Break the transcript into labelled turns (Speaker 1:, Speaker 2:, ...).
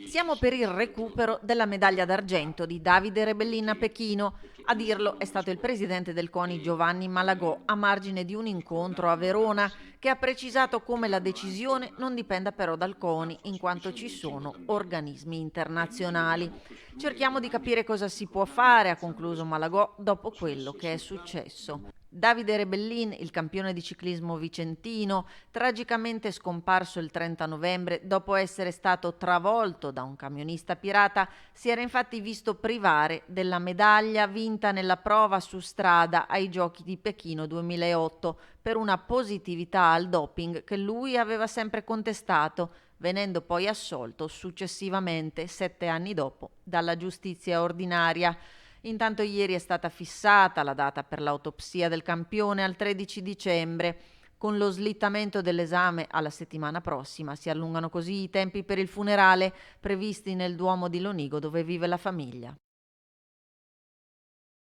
Speaker 1: Siamo per il recupero della medaglia d'argento di Davide Rebellin a Pechino. A dirlo è stato il presidente del CONI Giovanni Malagò a margine di un incontro a Verona che ha precisato come la decisione non dipenda però dal CONI in quanto ci sono organismi internazionali. Cerchiamo di capire cosa si può fare, ha concluso Malagò, dopo quello che è successo. Davide Rebellin, il campione di ciclismo vicentino, tragicamente scomparso il 30 novembre dopo essere stato travolto da un camionista pirata, si era infatti visto privare della medaglia vinta nella prova su strada ai Giochi di Pechino 2008 per una positività al doping che lui aveva sempre contestato, venendo poi assolto successivamente, 7 anni dopo, dalla giustizia ordinaria. Intanto ieri è stata fissata la data per l'autopsia del campione al 13 dicembre. Con lo slittamento dell'esame alla settimana prossima si allungano così i tempi per il funerale previsti nel Duomo di Lonigo dove vive la famiglia.